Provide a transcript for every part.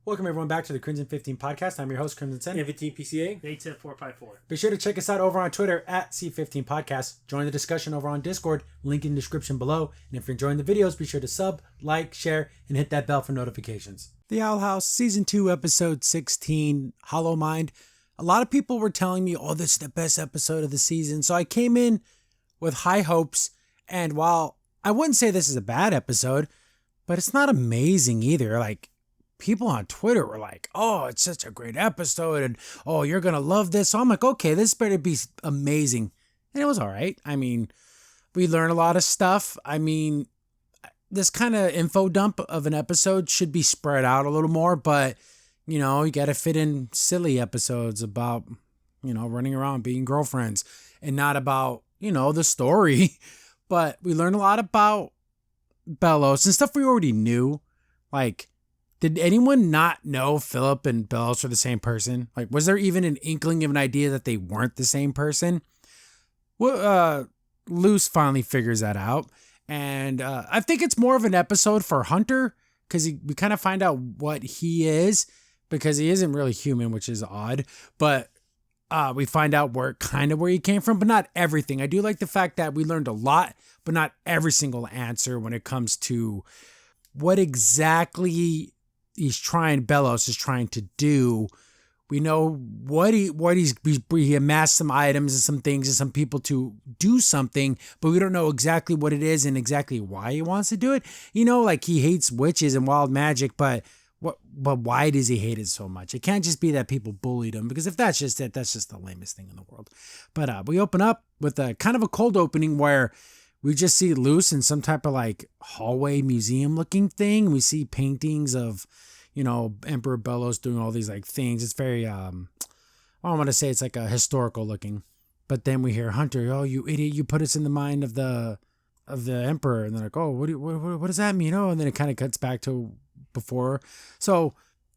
Welcome everyone back to the Crimson 15 podcast. I'm your host, Crimson Sen. 15 PCA. 810-454. Be sure to check us out over on Twitter at C15 Podcast. Join the discussion over on Discord, link in the description below. And if you're enjoying the videos, be sure to sub, like, share, and hit that bell for notifications. The Owl House, Season 2, Episode 16, Hollow Mind. A lot of people were telling me, oh, this is the best episode of the season. So I came in with high hopes. And while I wouldn't say this is a bad episode, but it's not amazing either. Like, people on Twitter were like, oh, it's such a great episode, and oh, you're going to love this. So I'm like, okay, this better be amazing. And it was all right. I mean, we learned a lot of stuff. I mean, this kind of info dump of an episode should be spread out a little more, but, you know, you got to fit in silly episodes about, you know, running around being girlfriends and not about, you know, the story. But we learned a lot about Bellows and stuff we already knew. Like, did anyone not know Philip and Bellows were the same person? Like, was there even an inkling of an idea that they weren't the same person? Well, Luce finally figures that out. And I think it's more of an episode for Hunter, because we kind of find out what he is, because he isn't really human, which is odd. But we find out where he came from, but not everything. I do like the fact that we learned a lot, but not every single answer when it comes to what exactly Bellows is trying to do. We know he amassed some items and some things and some people to do something, but we don't know exactly what it is and exactly why he wants to do it. You know, like he hates witches and wild magic, but why does he hate it so much? It can't just be that people bullied him, because if that's just it, that's just the lamest thing in the world. But we open up with a kind of a cold opening where we just see Luce in some type of like hallway museum looking thing. We see paintings of, you know, Emperor Bellows doing all these like things. It's very, I want to say it's like a historical looking. But then we hear Hunter, oh, you idiot, you put us in the mind of the Emperor. And they're like, oh, what does that mean? Oh, and then it kind of cuts back to before. So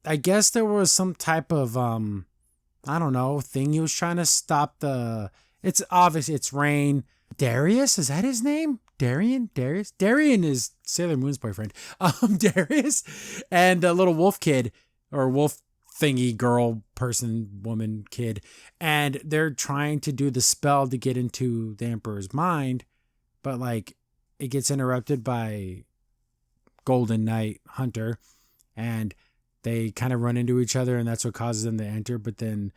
I guess there was some type of, I don't know, thing he was trying to stop it's obviously it's Rain. Darius, is that his name? Darius? Darian is Sailor Moon's boyfriend. Darius and a little wolf kid, or wolf thingy girl person, woman, kid. And they're trying to do the spell to get into the Emperor's mind, but like it gets interrupted by Golden Knight Hunter, and they kind of run into each other, and that's what causes them to enter. But then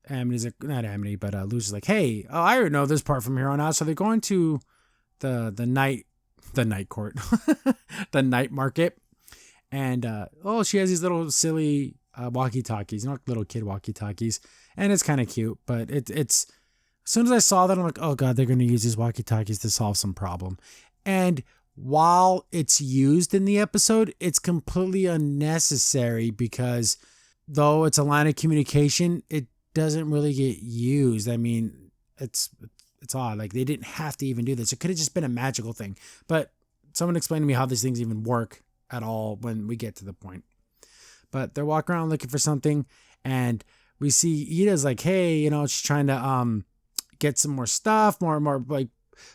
Amity's like, not Amity, but Luce is like, hey, oh, I already know this part from here on out. So they're going to the night court, the night market. And, she has these little silly walkie-talkies, not little kid walkie-talkies. And it's kind of cute, but it's, as soon as I saw that, I'm like, oh God, they're going to use these walkie-talkies to solve some problem. And while it's used in the episode, it's completely unnecessary, because though it's a line of communication, it doesn't really get used. I mean, it's odd. Like, they didn't have to even do this. It could have just been a magical thing. But someone explain to me how these things even work at all when we get to the point. But they're walking around looking for something, and we see Ida's like, hey, you know, she's trying to get some more stuff, more like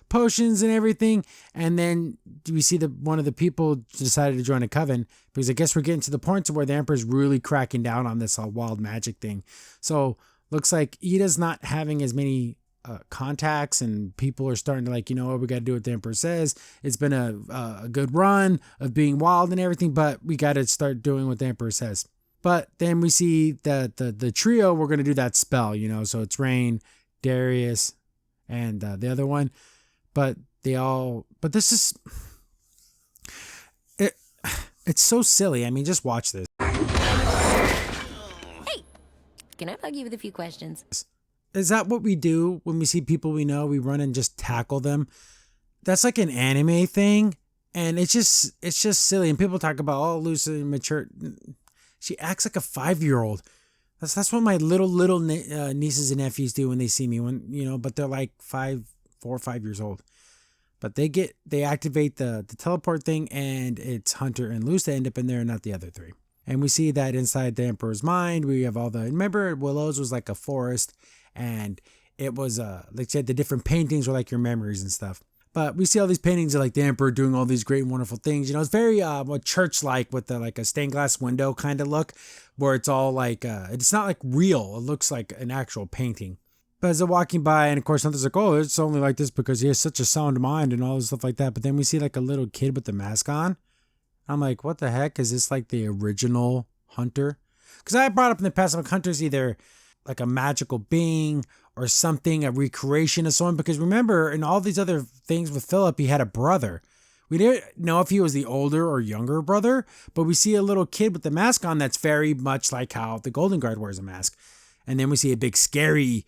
potions and everything. And then we see one of the people decided to join a coven, because I guess we're getting to the point to where the Emperor's really cracking down on this wild magic thing. So looks like Ida's not having as many contacts, and people are starting to like, you know what, we got to do what the Emperor says. It's been a good run of being wild and everything, but we got to start doing what the Emperor says. But then we see that the trio, we're going to do that spell, you know, so it's Rain, Darius, and the other one. But this is, it's so silly. I mean, just watch this. Hey, can I bug you with a few questions? Is that what we do when we see people we know? We run and just tackle them. That's like an anime thing, and it's just silly. And people talk about, oh, Luce mature. She acts like a 5-year-old. That's what my little nieces and nephews do when they see me, when, you know, but they're like 4 or 5 years old. But they activate the teleport thing, and it's Hunter and Luce that end up in there, and not the other three. And we see that inside the Emperor's mind, we have remember Willow's was like a forest, and it was like I said, the different paintings were like your memories and stuff. But we see all these paintings of like the emperor doing all these great and wonderful things. It's very church-like with the like a stained glass window kind of look, where it's all like it's not like real. It looks like an actual painting. But as they're walking by, and of course Hunter's like, oh, it's only like this because he has such a sound mind and all this stuff like that. But then we see like a little kid with the mask on. I'm like, what the heck? Is this like the original Hunter? Because I brought up in the past, like Hunter's either like a magical being or something, a recreation of someone. Because remember, in all these other things with Philip, he had a brother. We didn't know if he was the older or younger brother, but we see a little kid with the mask on that's very much like how the Golden Guard wears a mask. And then we see a big scary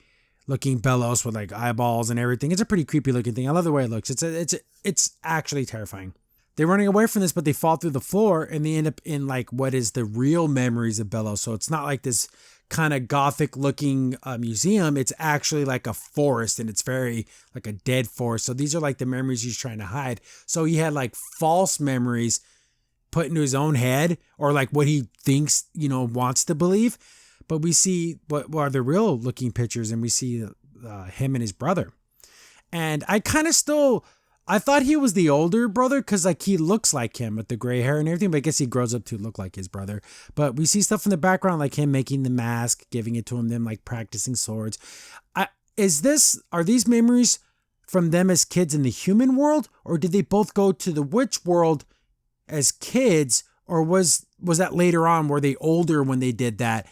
looking Bellows with like eyeballs and everything. It's a pretty creepy looking thing. I love the way it looks. It's actually terrifying. They're running away from this, but they fall through the floor and they end up in like what is the real memories of Bellows. So it's not like this kind of gothic looking museum. It's actually like a forest, and it's very like a dead forest. So these are like the memories he's trying to hide. So he had like false memories put into his own head, or like what he thinks, wants to believe. But we see what are the real looking pictures, and we see him and his brother. And I thought he was the older brother because like he looks like him with the gray hair and everything, but I guess he grows up to look like his brother. But we see stuff in the background like him making the mask, giving it to him, them like practicing swords. Are these memories from them as kids in the human world, or did they both go to the witch world as kids, or was that later on? Were they older when they did that?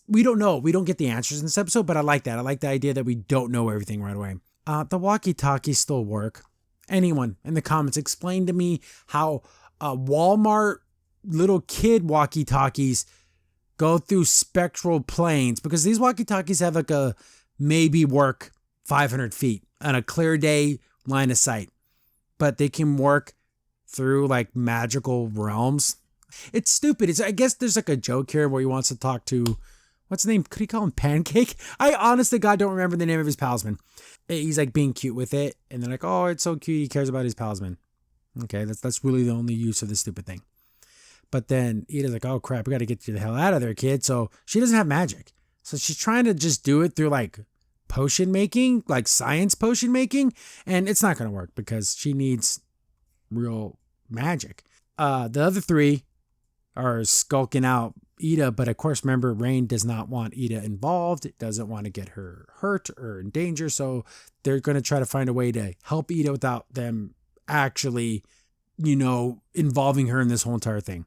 We don't know. We don't get the answers in this episode, but I like that. I like the idea that we don't know everything right away. The walkie-talkies still work. Anyone in the comments, explain to me how Walmart little kid walkie-talkies go through spectral planes, because these walkie-talkies have like a maybe work 500 feet on a clear day line of sight, but they can work through like magical realms. It's stupid. I guess there's like a joke here where he wants to talk to, what's his name? Could he call him Pancake? I honest to God don't remember the name of his palisman. He's like being cute with it, and they're like, oh, it's so cute. He cares about his palisman. Okay, that's really the only use of this stupid thing. But then Ida's like, oh crap, we got to get you the hell out of there, kid. So she doesn't have magic. So she's trying to just do it through like potion making, like science potion making. And it's not going to work because she needs real magic. The other three are skulking out Ida, but of course, remember, Rain does not want Ida involved, doesn't want to get her hurt or in danger, so they're going to try to find a way to help Ida without them actually, involving her in this whole entire thing.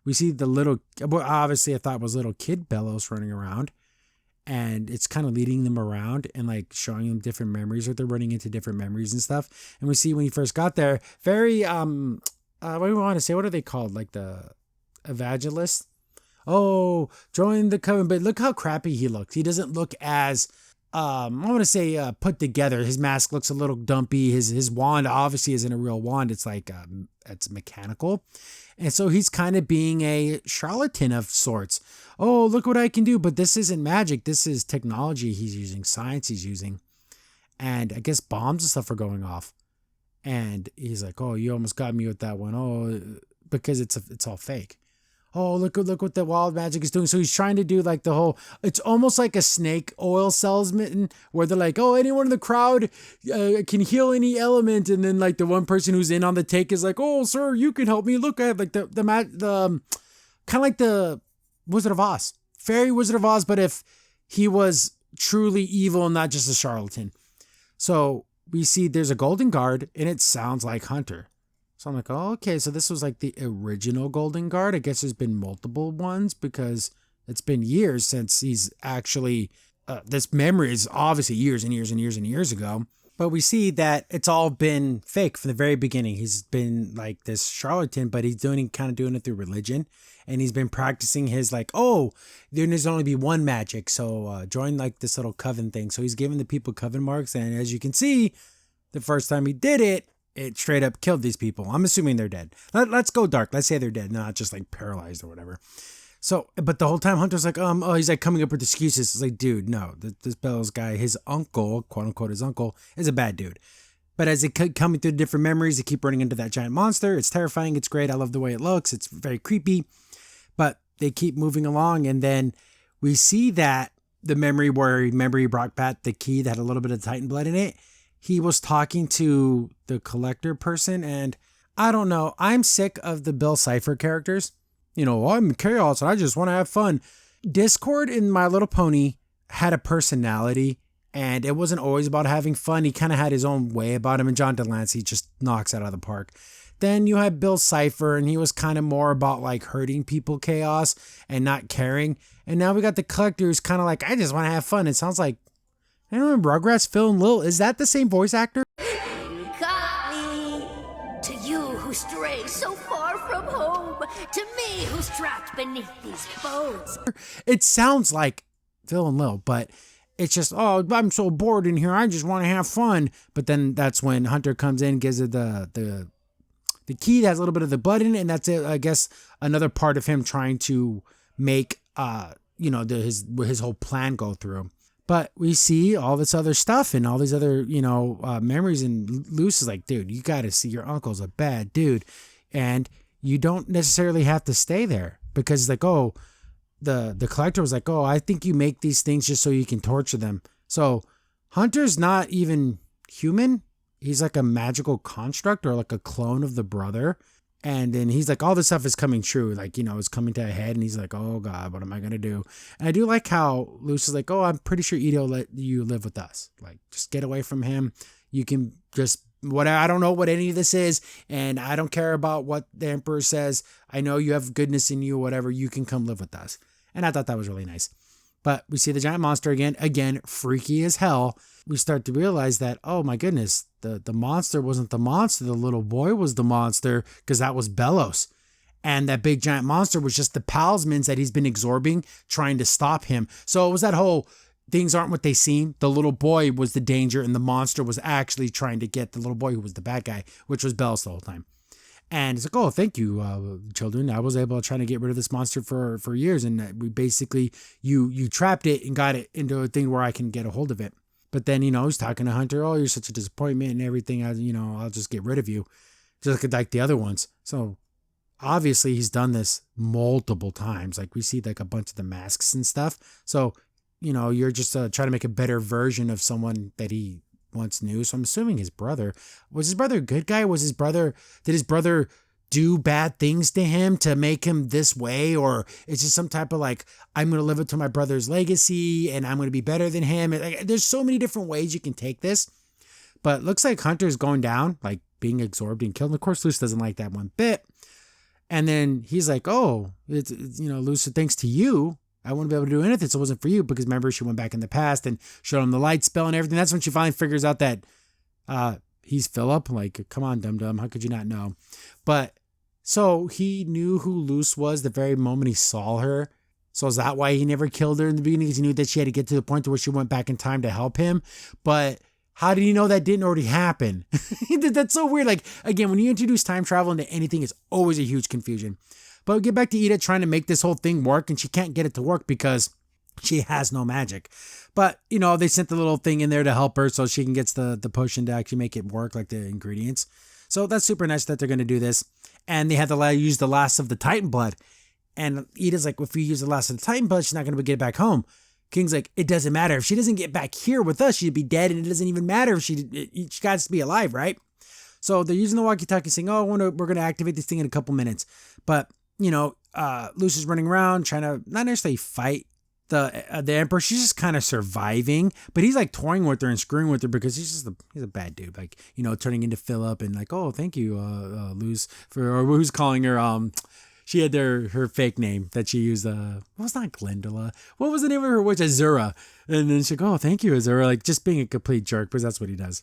We see the little, obviously I thought was little kid Bellows running around, and it's kind of leading them around and like showing them different memories, or they're running into different memories and stuff. And we see when he first got there, very, what do we want to say? What are they called? Like the evangelists? Oh, join the Coven, but look how crappy he looks. He doesn't look as, I want to say put together. His mask looks a little dumpy. His wand obviously isn't a real wand. It's like, it's mechanical. And so he's kind of being a charlatan of sorts. Oh, look what I can do. But this isn't magic. This is technology he's using, science he's using. And I guess bombs and stuff are going off. And he's like, oh, you almost got me with that one. Oh, because it's all fake. Oh, look what the wild magic is doing. So he's trying to do like the whole, it's almost like a snake oil salesman where they're like, oh, anyone in the crowd can heal any element. And then like the one person who's in on the take is like, oh, sir, you can help me. Look, I have like the kind of like the Wizard of Oz, fairy Wizard of Oz. But if he was truly evil and not just a charlatan. So we see there's a Golden Guard and it sounds like Hunter. So I'm like, oh, okay, so this was like the original Golden Guard. I guess there's been multiple ones because it's been years since he's actually, this memory is obviously years and years and years and years ago. But we see that it's all been fake from the very beginning. He's been like this charlatan, but he's doing it through religion. And he's been practicing his like, oh, there's only be one magic. So join like this little Coven thing. So he's giving the people Coven marks. And as you can see, the first time he did it, it straight up killed these people. I'm assuming they're dead. Let's go dark. Let's say they're dead, not just like paralyzed or whatever. So, but the whole time Hunter's like, he's like coming up with excuses. It's like, dude, no, this Bellows guy, his uncle, quote unquote, his uncle is a bad dude. But as they keep coming through different memories, they keep running into that giant monster. It's terrifying. It's great. I love the way it looks. It's very creepy, but they keep moving along. And then we see that the memory he brought back the key that had a little bit of Titan blood in it. he was talking to the collector person, and I don't know. I'm sick of the Bill Cipher characters. I'm chaos and I just want to have fun. Discord in My Little Pony had a personality, and it wasn't always about having fun. He kind of had his own way about him, and John Delancey just knocks it out of the park. Then you had Bill Cipher, and he was kind of more about like hurting people chaos and not caring. And now we got the collector who's kind of like, I just want to have fun. It sounds like, I don't remember, Rugrats, Phil and Lil. Is that the same voice actor? You got me. To you who stray so far from home. To me who's trapped beneath these bones. It sounds like Phil and Lil, but it's just, oh, I'm so bored in here. I just want to have fun. But then that's when Hunter comes in, gives it the key that has a little bit of the blood in it, and that's it. I guess another part of him trying to make his whole plan go through. But we see all this other stuff and all these other memories, and Luce is like, dude, you got to see, your uncle's a bad dude, and you don't necessarily have to stay there, because it's like, oh, the collector was like, oh, I think you make these things just so you can torture them. So Hunter's not even human. He's like a magical construct, or like a clone of the brother. And then he's like, all this stuff is coming true. Like, it's coming to a head. And he's like, oh God, what am I going to do? And I do like how Luce is like, oh, I'm pretty sure Ito let you live with us. Like, just get away from him. You can just, I don't know what any of this is. And I don't care about what the Emperor says. I know you have goodness in you, whatever. You can come live with us. And I thought that was really nice. But we see the giant monster again, freaky as hell. We start to realize that, oh my goodness, the monster wasn't the monster. The little boy was the monster, because that was Bellows. And that big giant monster was just the talismans that he's been absorbing, trying to stop him. So it was that whole things aren't what they seem. The little boy was the danger, and the monster was actually trying to get the little boy who was the bad guy, which was Bellows the whole time. And it's like, oh, thank you, children. I was able to try to get rid of this monster for years. And we basically, you trapped it and got it into a thing where I can get a hold of it. But then, he's talking to Hunter. Oh, you're such a disappointment and everything. I'll just get rid of you. Just like the other ones. So obviously he's done this multiple times. Like we see like a bunch of the masks and stuff. So, you're just trying to make a better version of someone that he once knew. So I'm assuming his brother. Was his brother a good guy? Did his brother do bad things to him to make him this way? Or it's just some type of like, I'm going to live up to my brother's legacy and I'm going to be better than him. Like, there's so many different ways you can take this, but it looks like Hunter's going down, like being absorbed and killed. And of course, Luce doesn't like that one bit. And then he's like, oh, it's Luce, thanks to you, I wouldn't be able to do anything. So it wasn't for you, because remember, she went back in the past and showed him the light spell and everything. That's when she finally figures out that he's Philip. Like, come on, dum-dum. How could you not know? But so he knew who Luce was the very moment he saw her. So is that why he never killed her in the beginning? Because he knew that she had to get to the point where she went back in time to help him. But how did he know that didn't already happen? That's so weird. Like, again, when you introduce time travel into anything, it's always a huge confusion. But we get back to Ida trying to make this whole thing work, and she can't get it to work because she has no magic. But, they sent the little thing in there to help her so she can get the potion to actually make it work, like the ingredients. So that's super nice that they're going to do this. And they had to use the last of the Titan blood. And Ida's like, if we use the last of the Titan blood, she's not going to be get back home. King's like, it doesn't matter. If she doesn't get back here with us, she'd be dead, and it doesn't even matter if she got to be alive, right? So they're using the walkie-talkie saying, oh, we're going to activate this thing in a couple minutes. But, Luce is running around trying to not necessarily fight the Emperor. She's just kind of surviving, but he's like toying with her and screwing with her because he's a bad dude. Like, turning into Philip and like, oh, thank you, Luce, or who's calling her, she had her fake name that she used. What was not Glendola? What was the name of her witch? Azura. And then she's like, oh, thank you, Azura. Like, just being a complete jerk, because that's what he does.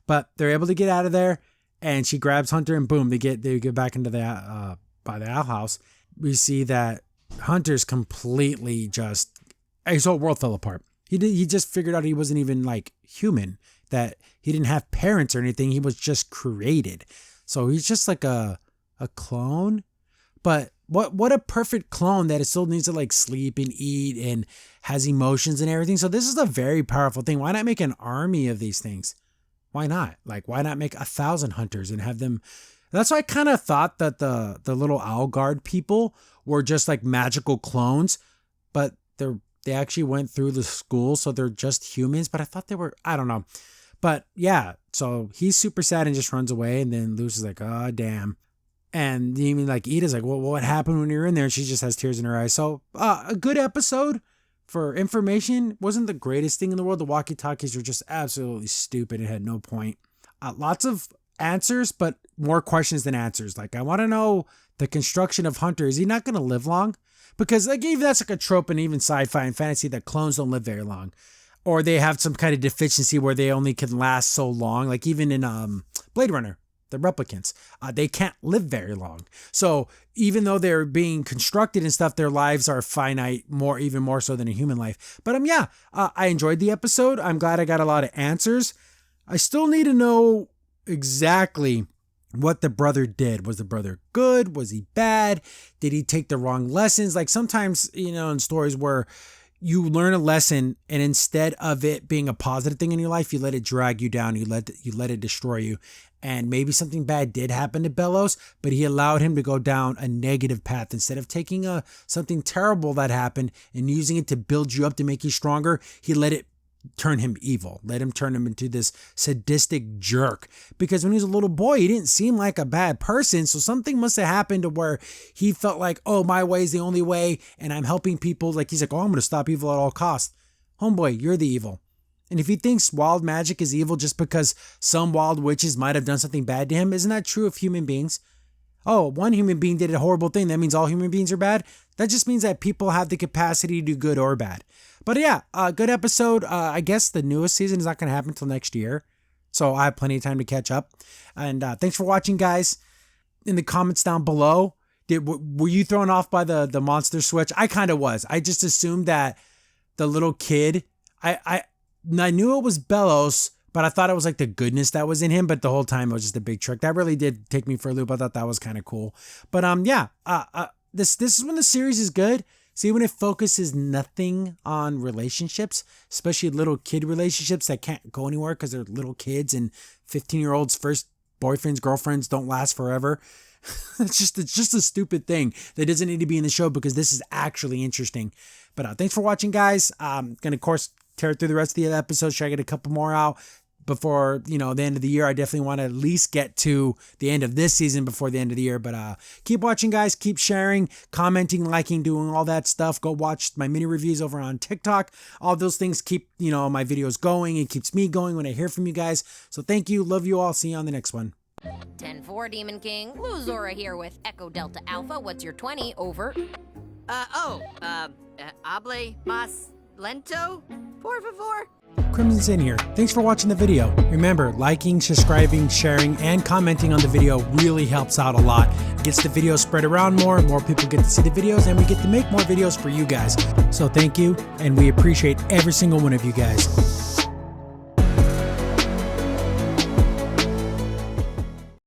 But they're able to get out of there, and she grabs Hunter, and boom, they get back into the by the owl house. We see that Hunter's completely just, his whole world fell apart. He just figured out he wasn't even like human, that he didn't have parents or anything. He was just created. So he's just like a clone. But what a perfect clone that it still needs to like sleep and eat and has emotions and everything. So this is a very powerful thing. Why not make an army of these things? Why not? Like, why not make 1,000 hunters and have them? That's why I kind of thought that the little owl guard people were just like magical clones, but they actually went through the school, so they're just humans. But I thought they were, I don't know. But yeah, so he's super sad and just runs away. And then Lucy's like, oh, damn. And even like Ida's like, well, what happened when you were in there? And she just has tears in her eyes. So a good episode for information. Wasn't the greatest thing in the world. The walkie-talkies were just absolutely stupid. It had no point. Lots of answers, but more questions than answers. Like, I want to know the construction of Hunter. Is he not going to live long? Because like, even that's like a trope in even sci-fi and fantasy that clones don't live very long. Or they have some kind of deficiency where they only can last so long. Like even in Blade Runner, the replicants, they can't live very long. So even though they're being constructed and stuff, their lives are finite, even more so than a human life. But I enjoyed the episode. I'm glad I got a lot of answers. I still need to know exactly what the brother did. Was the brother good? Was he bad? Did he take the wrong lessons? Like sometimes, in stories where you learn a lesson and instead of it being a positive thing in your life, you let it drag you down. You let it destroy you. And maybe something bad did happen to Bellows, but he allowed him to go down a negative path instead of taking something terrible that happened and using it to build you up to make you stronger. He let it turn him evil, let him turn him into this sadistic jerk. Because when he was a little boy, he didn't seem like a bad person. So something must have happened to where he felt like, oh, my way is the only way and I'm helping people. Like he's like, oh, I'm going to stop evil at all costs. Homeboy, you're the evil. And if he thinks wild magic is evil just because some wild witches might have done something bad to him, isn't that true of human beings? Oh, one human being did a horrible thing. That means all human beings are bad. That just means that people have the capacity to do good or bad. But yeah, good episode. I guess the newest season is not going to happen until next year. So I have plenty of time to catch up. And thanks for watching, guys. In the comments down below, were you thrown off by the monster switch? I kind of was. I just assumed that the little kid, I knew it was Bellows, but I thought it was like the goodness that was in him. But the whole time it was just a big trick. That really did take me for a loop. I thought that was kind of cool. But this is when the series is good. See, when it focuses nothing on relationships, especially little kid relationships that can't go anywhere because they're little kids and 15-year-olds' first boyfriends, girlfriends don't last forever. It's just a stupid thing that doesn't need to be in the show because this is actually interesting. But thanks for watching, guys. I'm going to, of course, tear through the rest of the episodes. Try to get a couple more out before, the end of the year. I definitely want to at least get to the end of this season before the end of the year. But keep watching, guys. Keep sharing, commenting, liking, doing all that stuff. Go watch my mini reviews over on TikTok. All those things keep, my videos going. It keeps me going when I hear from you guys. So thank you. Love you all. See you on the next one. 10-4, Demon King. Blue Zora here with Echo Delta Alpha. What's your 20? Over. Hable más lento, por favor? Crimson Sin here. Thanks for watching the video. Remember, liking, subscribing, sharing, and commenting on the video really helps out a lot. It gets the video spread around more people get to see the videos, and we get to make more videos for you guys. So thank you, and we appreciate every single one of you guys.